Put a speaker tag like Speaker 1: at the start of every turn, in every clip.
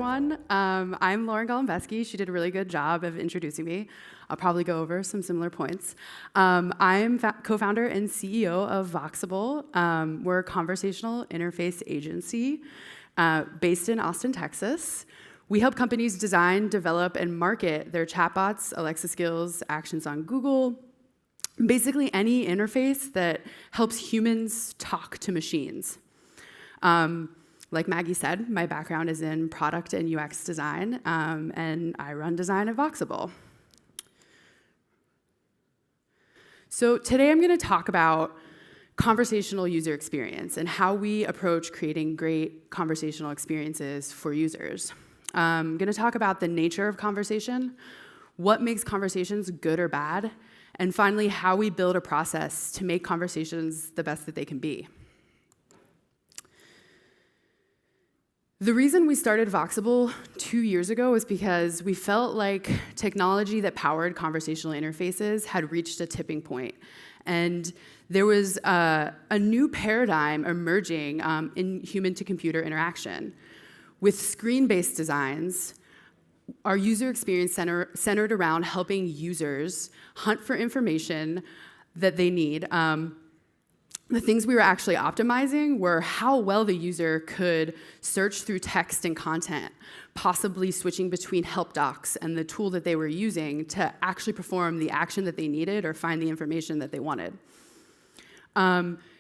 Speaker 1: everyone. I'm Lauren Golembiewski. She did a really good job of introducing me. I'll probably go over some similar points. I'm co-founder and CEO of Voxable. We're a conversational interface agency based in Austin, Texas. We help companies design, develop, and market their chatbots, Alexa skills, actions on Google, basically any interface that helps humans talk to machines. Like Maggie said, my background is in product and UX design, and I run design at Voxable. So today I'm going to talk about conversational user experience and how we approach creating great conversational experiences for users. I'm going to talk about the nature of conversation, what makes conversations good or bad, and finally, how we build a process to make conversations the best that they can be. The reason we started Voxable 2 years ago was because we felt like technology that powered conversational interfaces had reached a tipping point. And there was a new paradigm emerging in human-to-computer interaction. With screen-based designs, our user experience centered around helping users hunt for information that they need. The things we were actually optimizing were how well the user could search through text and content, possibly switching between help docs and the tool that they were using to actually perform the action that they needed or find the information that they wanted.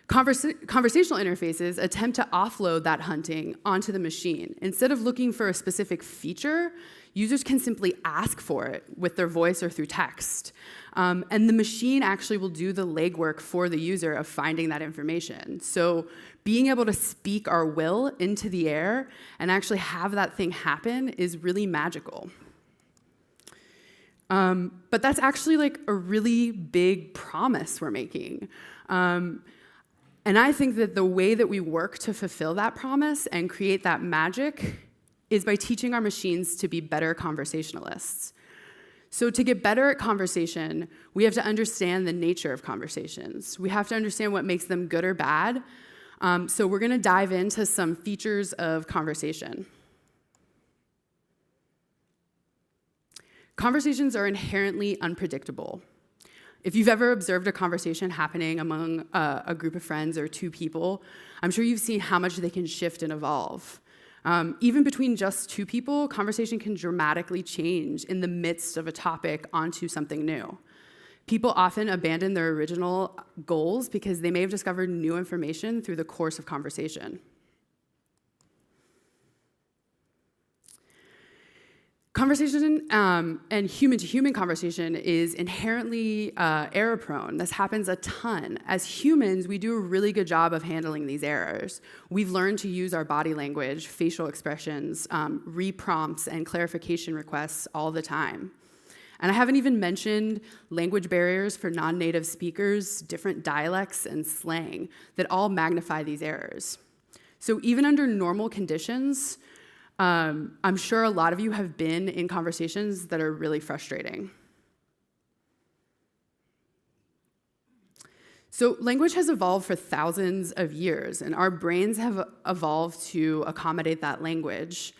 Speaker 1: Conversational interfaces attempt to offload that hunting onto the machine. Instead of looking for a specific feature, users can simply ask for it with their voice or through text. And the machine actually will do the legwork for the user of finding that information. So being able to speak our will into the air and actually have that thing happen is really magical. But that's actually like a really big promise we're making. And I think that the way that we work to fulfill that promise and create that magic is by teaching our machines to be better conversationalists. So to get better at conversation, we have to understand the nature of conversations. We have to understand what makes them good or bad. So we're going to dive into some features of conversation. Conversations are inherently unpredictable. If you've ever observed a conversation happening among a group of friends or two people, I'm sure you've seen how much they can shift and evolve. Even between just two people, conversation can dramatically change in the midst of a topic onto something new. People often abandon their original goals because they may have discovered new information through the course of conversation. Conversation and human-to-human conversation is inherently error-prone. This happens a ton. As humans, we do a really good job of handling these errors. We've learned to use our body language, facial expressions, re-prompts, and clarification requests all the time. And I haven't even mentioned language barriers for non-native speakers, different dialects, and slang that all magnify these errors. So even under normal conditions, I'm sure a lot of you have been in conversations that are really frustrating. So language has evolved for thousands of years, and our brains have evolved to accommodate that language.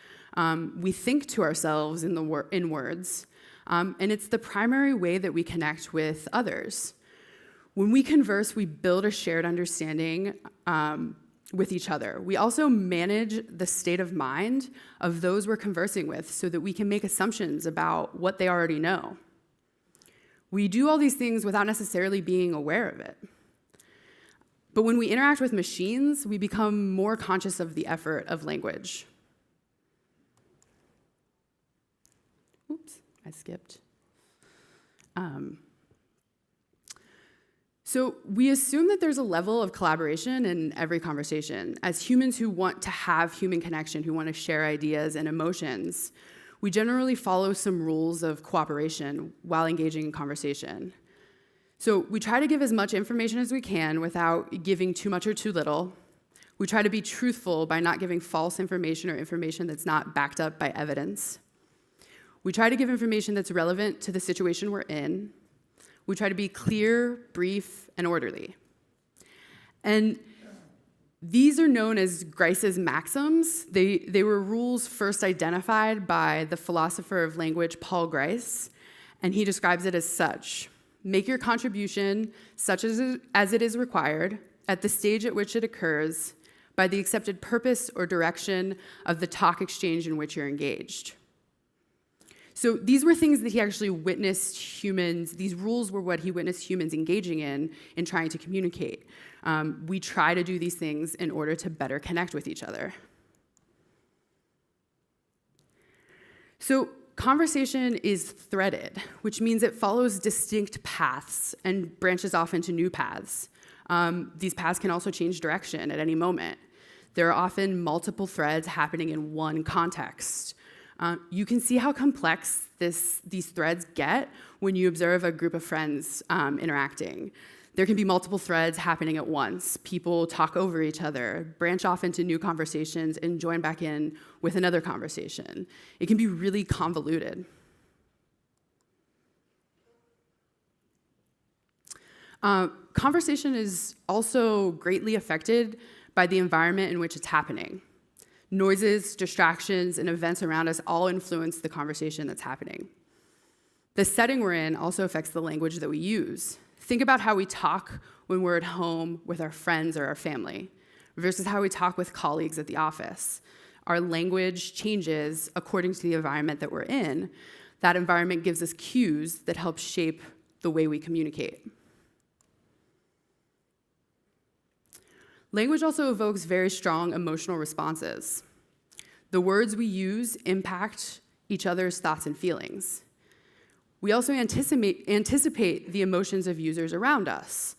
Speaker 1: We think to ourselves in words, and it's the primary way that we connect with others. When we converse, we build a shared understanding with each other. We also manage the state of mind of those we're conversing with so that we can make assumptions about what they already know. We do all these things without necessarily being aware of it. But when we interact with machines, we become more conscious of the effort of language. Oops, I skipped. So we assume that there's a level of collaboration in every conversation. As humans who want to have human connection, who want to share ideas and emotions, we generally follow some rules of cooperation while engaging in conversation. So we try to give as much information as we can without giving too much or too little. We try to be truthful by not giving false information or information that's not backed up by evidence. We try to give information that's relevant to the situation we're in. We try to be clear, brief, and orderly. And These are known as Grice's maxims. They were rules first identified by the philosopher of language Paul Grice, and he describes it as such. Make your contribution such as it is required at the stage at which it occurs by the accepted purpose or direction of the talk exchange in which you're engaged. So these were things that he actually witnessed humans, these rules were what he witnessed humans engaging in trying to communicate. We try to do these things in order to better connect with each other. So conversation is threaded, which means it follows distinct paths and branches off into new paths. These paths can also change direction at any moment. There are often multiple threads happening in one context. You can see how complex these threads get when you observe a group of friends interacting. There can be multiple threads happening at once. People talk over each other, branch off into new conversations, and join back in with another conversation. It can be really convoluted. Conversation is also greatly affected by the environment in which it's happening. Noises, distractions, and events around us all influence the conversation that's happening. The setting we're in also affects the language that we use. Think about how we talk when we're at home with our friends or our family versus how we talk with colleagues at the office. Our language changes according to the environment that we're in. That environment gives us cues that help shape the way we communicate. Language also evokes very strong emotional responses. The words we use impact each other's thoughts and feelings. We also anticipate the emotions of users around us.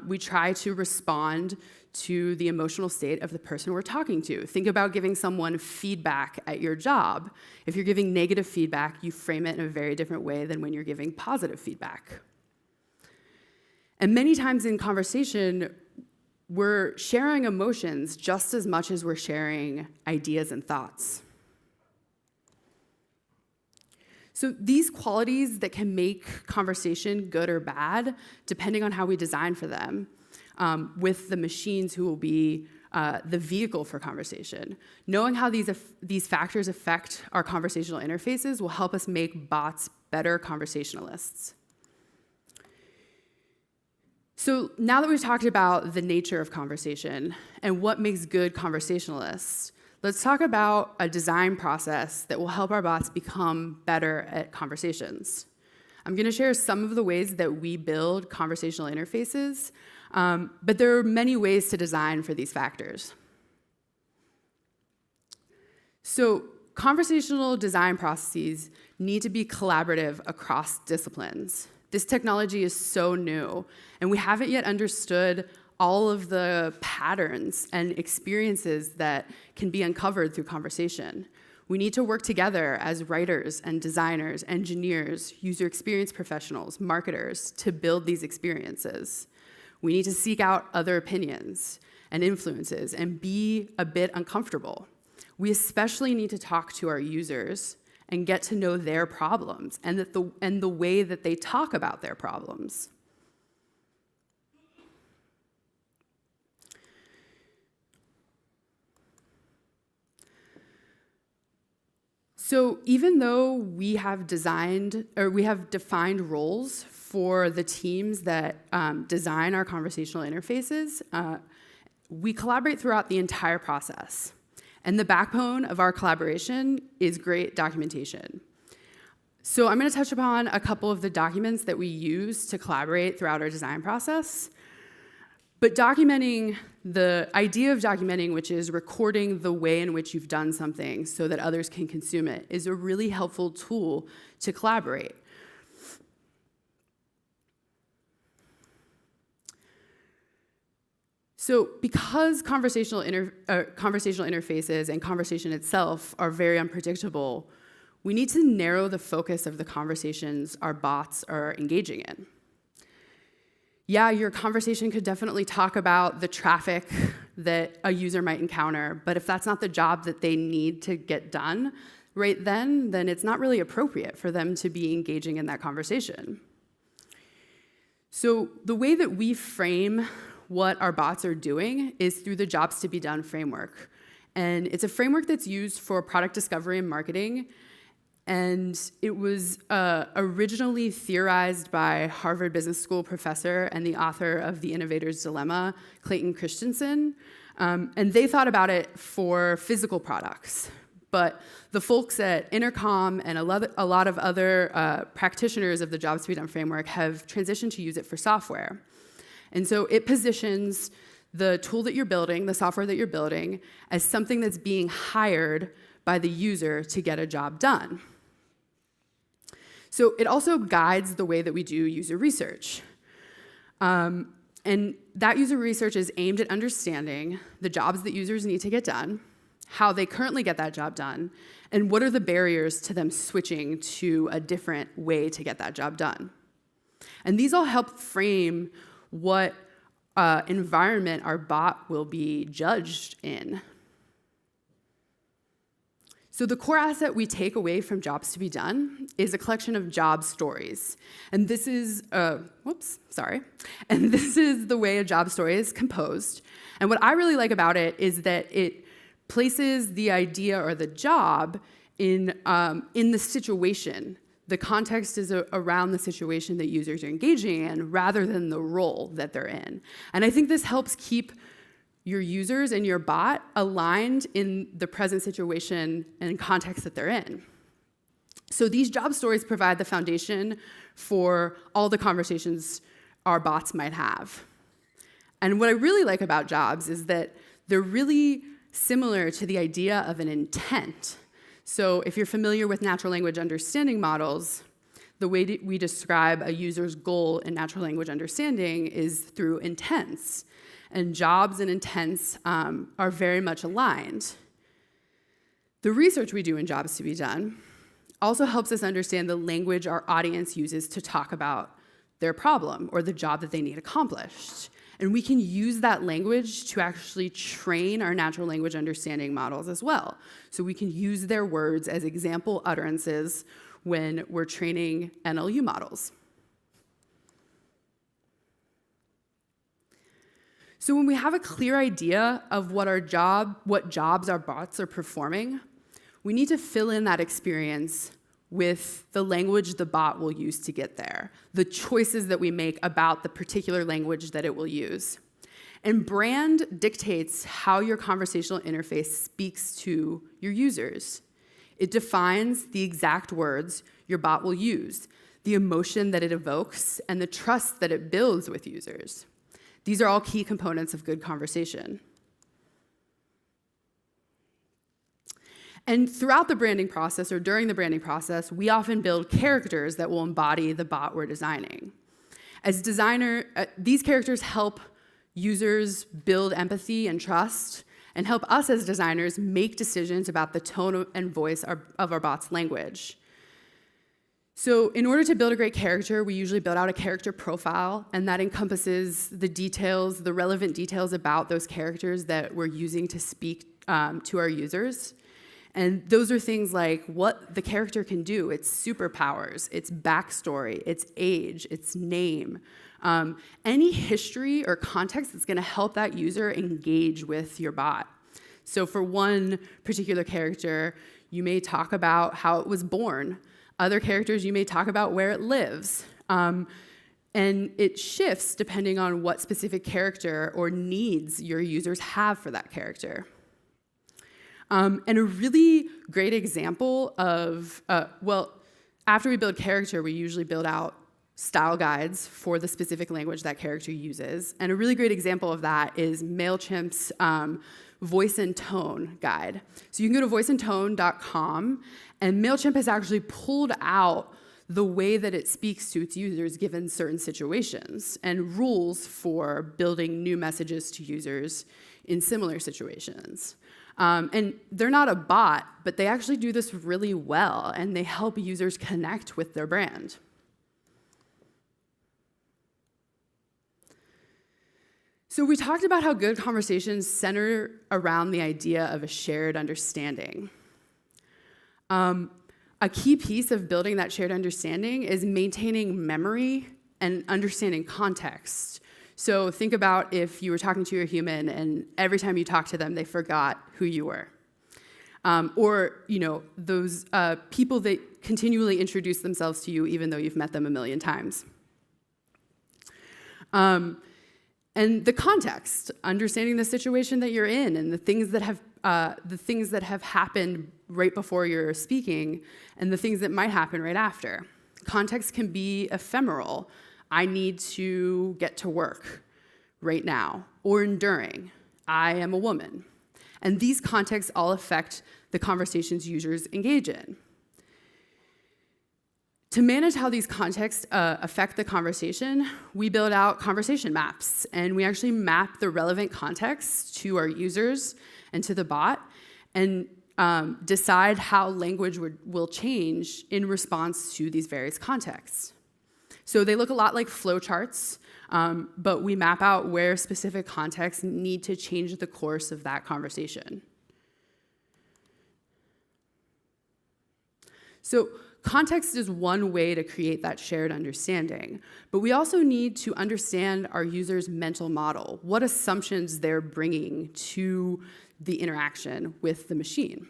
Speaker 1: We try to respond to the emotional state of the person we're talking to. Think about giving someone feedback at your job. If you're giving negative feedback, you frame it in a very different way than when you're giving positive feedback. And many times in conversation, we're sharing emotions just as much as we're sharing ideas and thoughts. So these qualities that can make conversation good or bad, depending on how we design for them, with the machines who will be the vehicle for conversation. Knowing how these factors affect our conversational interfaces will help us make bots better conversationalists. So now that we've talked about the nature of conversation and what makes good conversationalists, let's talk about a design process that will help our bots become better at conversations. I'm going to share some of the ways that we build conversational interfaces, but there are many ways to design for these factors. So conversational design processes need to be collaborative across disciplines. This technology is so new, and we haven't yet understood all of the patterns and experiences that can be uncovered through conversation. We need to work together as writers and designers, engineers, user experience professionals, marketers to build these experiences. We need to seek out other opinions and influences and be a bit uncomfortable. We especially need to talk to our users and get to know their problems and the way that they talk about their problems. So even though we have defined roles for the teams that design our conversational interfaces, we collaborate throughout the entire process. And the backbone of our collaboration is great documentation. So I'm going to touch upon a couple of the documents that we use to collaborate throughout our design process. But documenting, the idea of documenting, which is recording the way in which you've done something so that others can consume it, is a really helpful tool to collaborate. So because conversational interfaces and conversation itself are very unpredictable, we need to narrow the focus of the conversations our bots are engaging in. Yeah, your conversation could definitely talk about the traffic that a user might encounter, but if that's not the job that they need to get done right then it's not really appropriate for them to be engaging in that conversation. So the way that we frame what our bots are doing is through the Jobs to Be Done framework. And it's a framework that's used for product discovery and marketing. And it was originally theorized by Harvard Business School professor and the author of The Innovator's Dilemma, Clayton Christensen. And they thought about it for physical products. But the folks at Intercom and a lot of other practitioners of the Jobs to Be Done framework have transitioned to use it for software. And so it positions the tool that you're building, the software that you're building, as something that's being hired by the user to get a job done. So it also guides the way that we do user research. And that user research is aimed at understanding the jobs that users need to get done, how they currently get that job done, and what are the barriers to them switching to a different way to get that job done. And these all help frame what environment our bot will be judged in. So the core asset we take away from Jobs to Be Done is a collection of job stories. And this is, And this is the way a job story is composed. And what I really like about it is that it places the idea or the job in the situation. The context is around the situation that users are engaging in rather than the role that they're in. And I think this helps keep your users and your bot aligned in the present situation and context that they're in. So these job stories provide the foundation for all the conversations our bots might have. And what I really like about jobs is that they're really similar to the idea of an intent. So if you're familiar with natural language understanding models, the way we describe a user's goal in natural language understanding is through intents. And jobs and intents are very much aligned. The research we do in Jobs to Be Done also helps us understand the language our audience uses to talk about their problem or the job that they need accomplished. And we can use that language to actually train our natural language understanding models as well. So we can use their words as example utterances when we're training NLU models. So when we have a clear idea of what jobs our bots are performing, we need to fill in that experience with the language the bot will use to get there, the choices that we make about the particular language that it will use. And brand dictates how your conversational interface speaks to your users. It defines the exact words your bot will use, the emotion that it evokes, and the trust that it builds with users. These are all key components of good conversation. And throughout the branding process or during the branding process, we often build characters that will embody the bot we're designing. As designer, these characters help users build empathy and trust and help us as designers make decisions about the tone and voice of our bot's language. So in order to build a great character, we usually build out a character profile, and that encompasses the details, the relevant details about those characters that we're using to speak to our users. And those are things like what the character can do, its superpowers, its backstory, its age, its name, any history or context that's going to help that user engage with your bot. So for one particular character, you may talk about how it was born. Other characters, you may talk about where it lives. And it shifts depending on what specific character or needs your users have for that character. And a really great example of, after we build character, we usually build out style guides for the specific language that character uses. And a really great example of that is MailChimp's voice and tone guide. So you can go to voiceandtone.com, and MailChimp has actually pulled out the way that it speaks to its users given certain situations and rules for building new messages to users in similar situations. And they're not a bot, but they actually do this really well, and they help users connect with their brand. So we talked about how good conversations center around the idea of a shared understanding. A key piece of building that shared understanding is maintaining memory and understanding context. So think about if you were talking to a human and every time you talked to them, they forgot who you were. Or those people that continually introduce themselves to you even though you've met them a million times. And the context, understanding the situation that you're in and the things that have happened right before you're speaking and the things that might happen right after. Context can be ephemeral. I need to get to work right now, or enduring. I am a woman. And these contexts all affect the conversations users engage in. To manage how these contexts affect the conversation, we build out conversation maps, and we actually map the relevant context to our users and to the bot, and decide how language will change in response to these various contexts. So they look a lot like flowcharts, but we map out where specific contexts need to change the course of that conversation. So context is one way to create that shared understanding, but we also need to understand our users' mental model, what assumptions they're bringing to the interaction with the machine.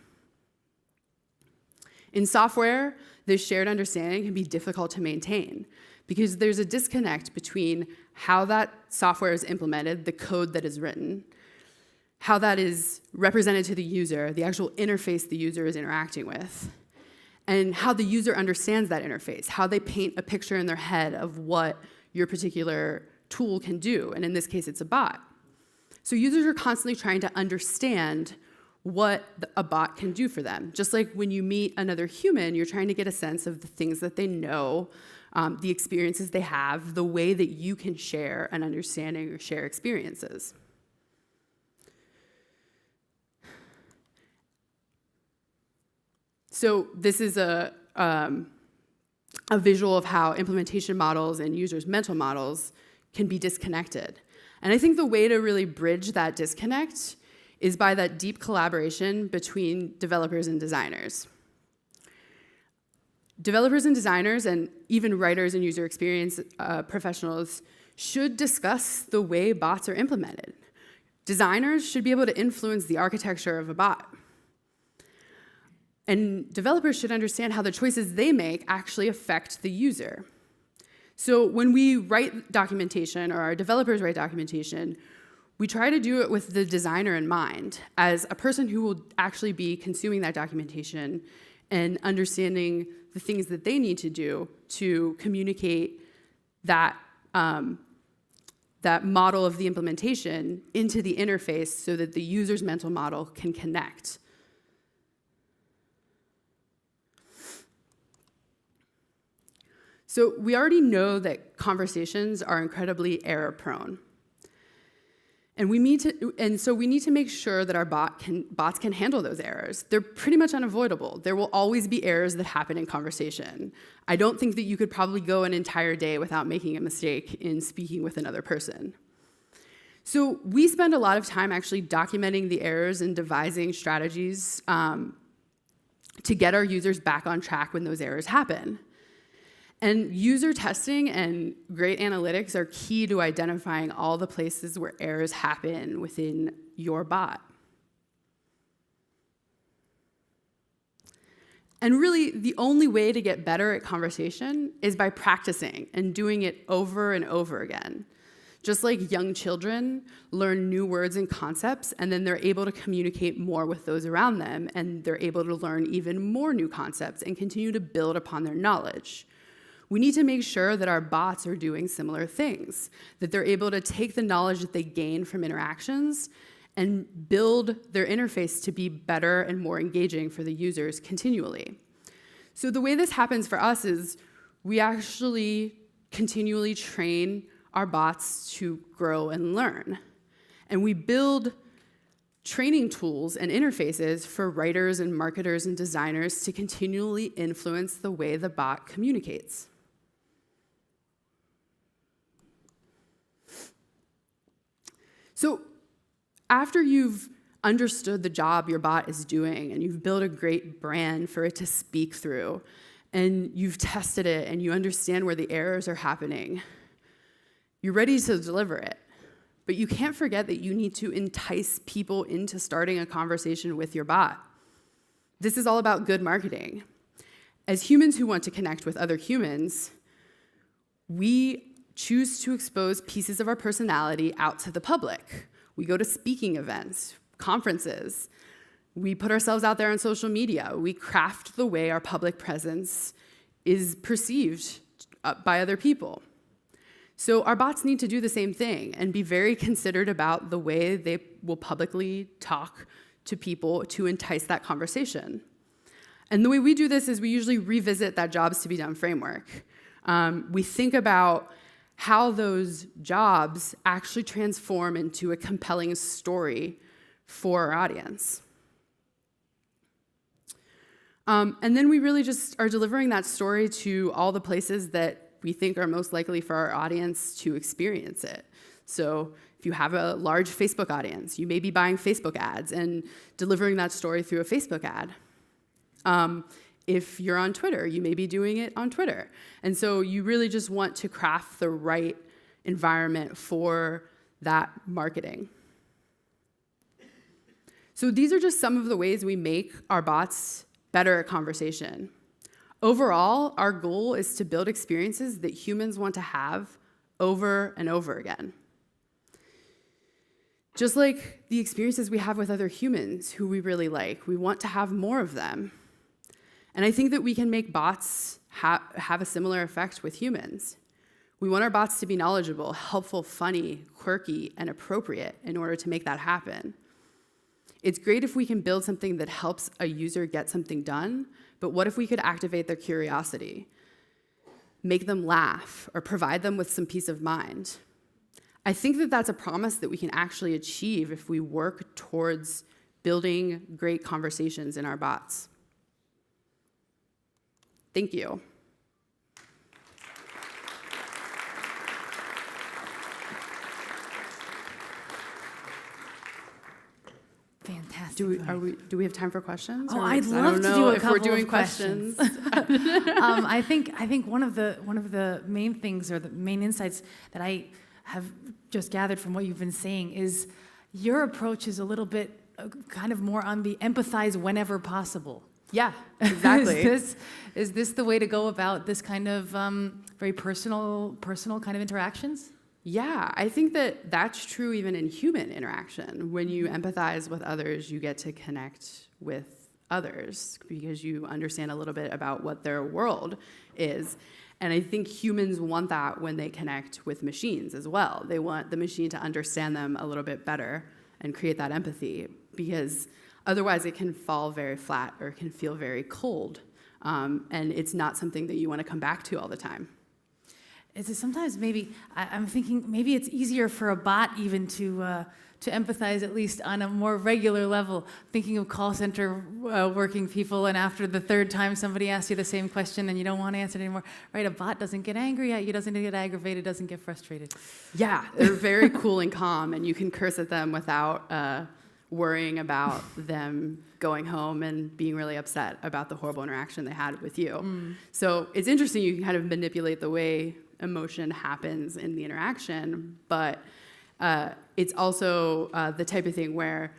Speaker 1: In software, this shared understanding can be difficult to maintain because there's a disconnect between how that software is implemented, the code that is written, how that is represented to the user, the actual interface the user is interacting with, and how the user understands that interface, how they paint a picture in their head of what your particular tool can do, and in this case, it's a bot. So users are constantly trying to understand what a bot can do for them. Just like when you meet another human, you're trying to get a sense of the things that they know, the experiences they have, the way that you can share an understanding or share experiences. So this is a visual of how implementation models and users' mental models can be disconnected. And I think the way to really bridge that disconnect is by that deep collaboration between developers and designers. Developers and designers, and even writers and user experience professionals, should discuss the way bots are implemented. Designers should be able to influence the architecture of a bot. And developers should understand how the choices they make actually affect the user. So when we write documentation, or our developers write documentation, we try to do it with the designer in mind, as a person who will actually be consuming that documentation and understanding the things that they need to do to communicate that, that model of the implementation into the interface so that the user's mental model can connect. So we already know that conversations are incredibly error-prone. And so we need to make sure that our bots can handle those errors. They're pretty much unavoidable. There will always be errors that happen in conversation. I don't think that you could probably go an entire day without making a mistake in speaking with another person. So we spend a lot of time actually documenting the errors and devising strategies to get our users back on track when those errors happen. And user testing and great analytics are key to identifying all the places where errors happen within your bot. And really, the only way to get better at conversation is by practicing and doing it over and over again. Just like young children learn new words and concepts, and then they're able to communicate more with those around them, and they're able to learn even more new concepts and continue to build upon their knowledge. We need to make sure that our bots are doing similar things, that they're able to take the knowledge that they gain from interactions and build their interface to be better and more engaging for the users continually. So the way this happens for us is we actually continually train our bots to grow and learn. And we build training tools and interfaces for writers and marketers and designers to continually influence the way the bot communicates. So after you've understood the job your bot is doing and you've built a great brand for it to speak through and you've tested it and you understand where the errors are happening, you're ready to deliver it. But you can't forget that you need to entice people into starting a conversation with your bot. This is all about good marketing. As humans who want to connect with other humans, we choose to expose pieces of our personality out to the public. We go to speaking events, conferences. We put ourselves out there on social media. We craft the way our public presence is perceived by other people. So our bots need to do the same thing and be very considered about the way they will publicly talk to people to entice that conversation. And the way we do this is we usually revisit that jobs to be done framework. We think about how those jobs actually transform into a compelling story for our audience. And then we really just are delivering that story to all the places that we think are most likely for our audience to experience it. So if you have a large Facebook audience, you may be buying Facebook ads and delivering that story through a Facebook ad. If you're on Twitter, you may be doing it on Twitter. And so you really just want to craft the right environment for that marketing. So these are just some of the ways we make our bots better at conversation. Overall, our goal is to build experiences that humans want to have over and over again. Just like the experiences we have with other humans who we really like, we want to have more of them. And I think that we can make bots have a similar effect with humans. We want our bots to be knowledgeable, helpful, funny, quirky, and appropriate in order to make that happen. It's great if we can build something that helps a user get something done, but what if we could activate their curiosity, make them laugh, or provide them with some peace of mind? I think that that's a promise that we can actually achieve if we work towards building great conversations in our bots. Thank you.
Speaker 2: Fantastic.
Speaker 1: Do we have time for questions?
Speaker 2: Oh, I'd love to do a couple
Speaker 1: if we're doing
Speaker 2: of questions. I think one of the main things or the main insights that I have just gathered from what you've been saying is your approach is a little bit kind of more on the empathize whenever possible.
Speaker 1: Yeah, exactly.
Speaker 2: Is this the way to go about this kind of very personal kind of interactions?
Speaker 1: Yeah, I think that that's true even in human interaction. When you empathize with others, you get to connect with others because you understand a little bit about what their world is. And I think humans want that when they connect with machines as well. They want the machine to understand them a little bit better and create that empathy, because otherwise it can fall very flat or it can feel very cold. And it's not something that you want to come back to all the time.
Speaker 2: Is it sometimes I'm thinking maybe it's easier for a bot even to empathize at least on a more regular level. Thinking of call center working people, and after the third time somebody asks you the same question and you don't want to answer it anymore, right? A bot doesn't get angry at you, doesn't get aggravated, doesn't get frustrated.
Speaker 1: Yeah, they're very cool and calm, and you can curse at them without worrying about them going home and being really upset about the horrible interaction they had with you. So it's interesting, you can kind of manipulate the way emotion happens in the interaction, but it's also the type of thing where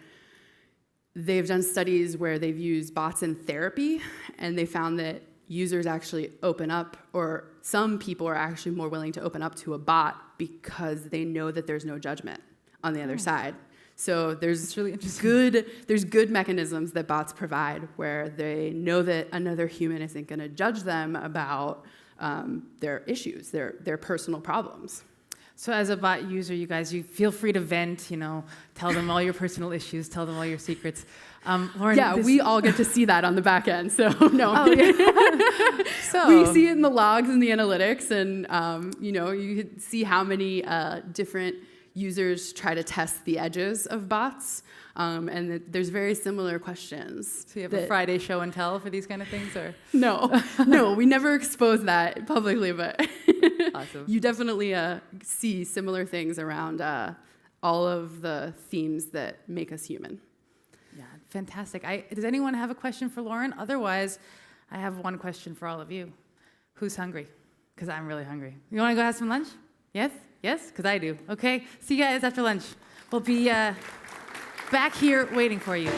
Speaker 1: they've done studies where they've used bots in therapy, and they found that users actually open up, or some people are actually more willing to open up to a bot because they know that there's no judgment on the other side. So there's really good mechanisms that bots provide where they know that another human isn't going to judge them about their issues, their personal problems.
Speaker 2: So as a bot user, you feel free to vent, tell them all your personal issues, tell them all your secrets. Lauren,
Speaker 1: we all get to see that on the back end, so no.
Speaker 2: Oh, yeah. So
Speaker 1: we see it in the logs and the analytics, and you can see how many different users try to test the edges of bots, and there's very similar questions.
Speaker 2: So you have a Friday show and tell for these kind of things, or?
Speaker 1: No, we never expose that publicly, but
Speaker 2: awesome.
Speaker 1: You definitely see similar things around all of the themes that make us human.
Speaker 2: Yeah, fantastic. Does anyone have a question for Lauren? Otherwise, I have one question for all of you. Who's hungry? Because I'm really hungry. You want to go have some lunch? Yes? Yes? Because I do. Okay, see you guys after lunch. We'll be back here waiting for you.